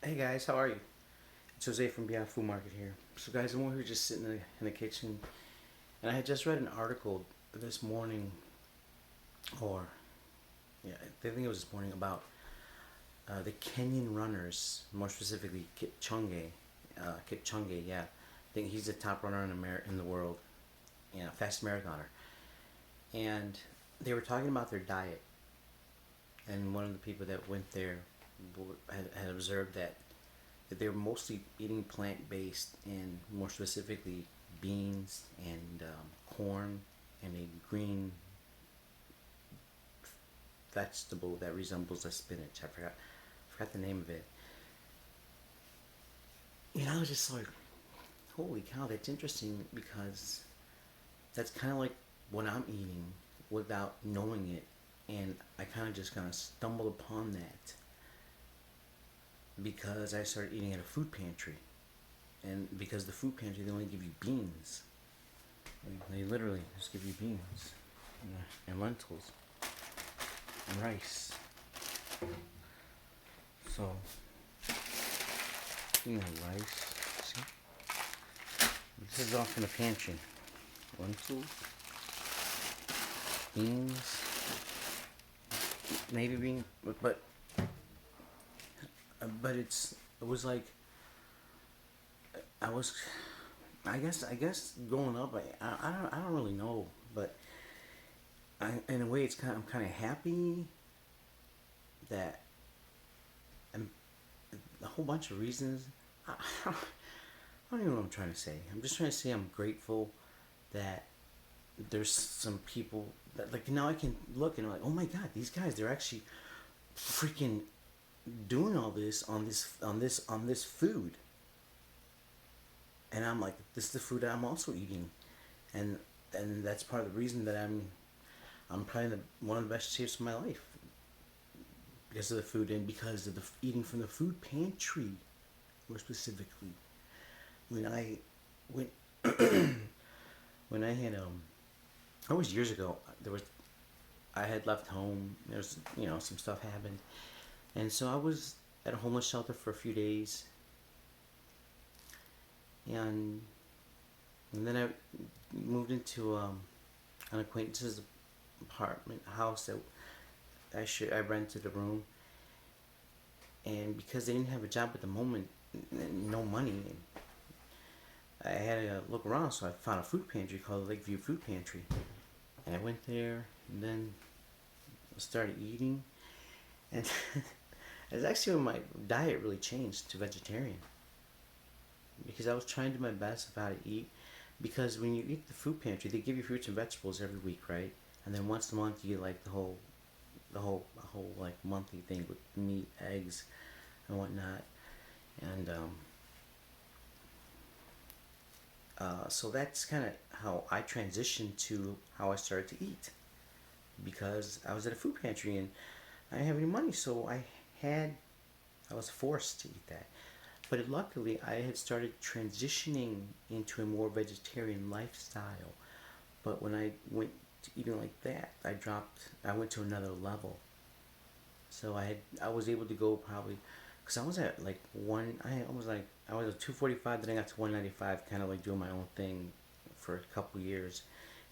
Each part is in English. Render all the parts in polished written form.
Hey guys, how are you? It's Jose from Beyond Food Market here. So guys, I'm over here just sitting in the kitchen, and I had just read an article this morning, or yeah, I think it was this morning about the Kenyan runners, more specifically Kipchoge. Kipchoge, yeah, I think he's the top runner in the world, fast marathoner. And they were talking about their diet, and one of the people that went there had observed that they were mostly eating plant based and more specifically beans and corn and a green vegetable that resembles a spinach. I forgot the name of it. I was just like, holy cow, that's interesting because that's kind of like what I'm eating without knowing it. And I kind of stumbled upon that because I started eating at a food pantry. And because the food pantry, they only give you beans. They literally just give you beans and lentils and rice. So, rice. See? This is all from the pantry. Lentils, beans, maybe bean, but it was like I was I guess growing up I don't really know, but in a way I'm kind of happy that I'm a whole bunch of reasons. I, I don't even know what I'm trying to say. I'm just trying to say I'm grateful that there's some people that like now I can look and I'm like, oh my god, these guys, they're actually freaking doing all this on this food, and I'm like, this is the food that I'm also eating, and and that's part of the reason that I'm probably one of the best shapes of my life because of the food and because of the eating from the food pantry, more specifically. When I went, when I had that was years ago. I had left home. There's some stuff happened, and so I was at a homeless shelter for a few days, and and then I moved into an acquaintance's apartment house that I rented a room, and because they didn't have a job at the moment, no money, I had to look around. So I found a food pantry called the Lakeview Food Pantry, and I went there, and then I started eating, and it's actually when my diet really changed to vegetarian because I was trying to do my best of how to eat. Because when you eat the food pantry, they give you fruits and vegetables every week, right? And then once a month, you get like the whole like monthly thing with meat, eggs, and whatnot. And so that's kind of how I transitioned to how I started to eat because I was at a food pantry and I didn't have any money, so had I was forced to eat that. But luckily, I had started transitioning into a more vegetarian lifestyle. But when I went to eating like that, I went to another level. So I was able to go probably, because I was at like I was at 245, then I got to 195, kind of like doing my own thing for a couple years.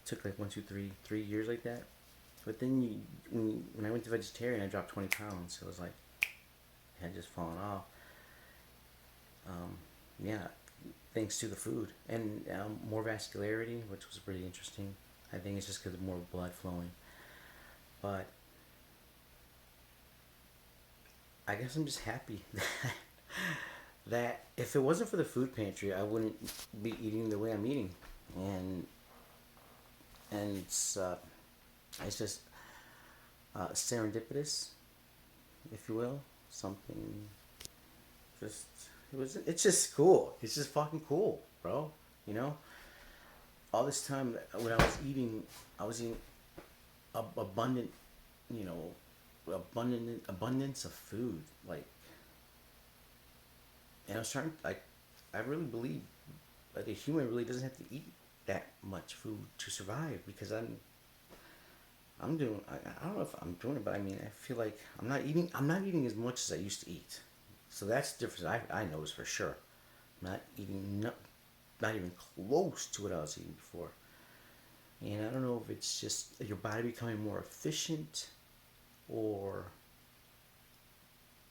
It took like 1, 2, 3 years like that. But then when I went to vegetarian, I dropped 20 pounds. So it was like, I had just fallen off. Yeah, thanks to the food and more vascularity, which was pretty interesting. I think it's just because of more blood flowing. But I guess I'm just happy that if it wasn't for the food pantry, I wouldn't be eating the way I'm eating, and it's just serendipitous, if you will. Something just it's just cool. It's just fucking cool, bro. You know, all this time when I was eating abundant, you know, abundance of food, like, and I was starting like, I really believe that a human really doesn't have to eat that much food to survive because I'm doing I don't know if I'm doing it, but I mean I feel like I'm not eating as much as I used to eat. So that's the difference. I noticed for sure. Not eating, not even close to what I was eating before. And I don't know if it's just your body becoming more efficient, or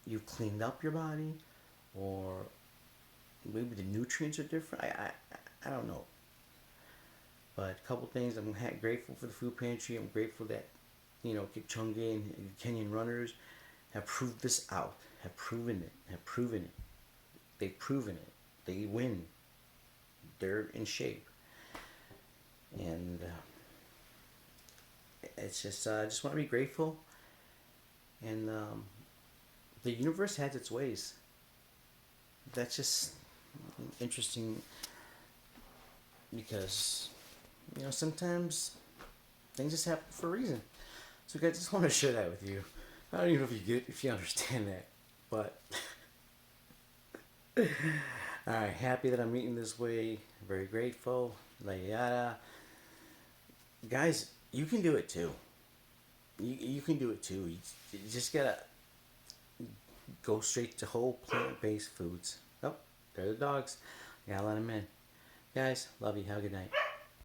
you've cleaned up your body, or maybe the nutrients are different. I don't know. But a couple things. I'm grateful for the food pantry. I'm grateful that, Kipchoge and Kenyan runners have proved this out. Have proven it. Have proven it. They've proven it. They win. They're in shape. And it's just I just want to be grateful. And the universe has its ways. That's just interesting, because sometimes things just happen for a reason. So guys, I just want to share that with you. I don't even know if you understand that, but all right, happy that I'm eating this way. Very grateful. La yada. Guys, you can do it too. You can do it too. You just gotta go straight to whole plant-based foods. Oh, there are the dogs. Gotta let them in. Guys, love you. Have a good night.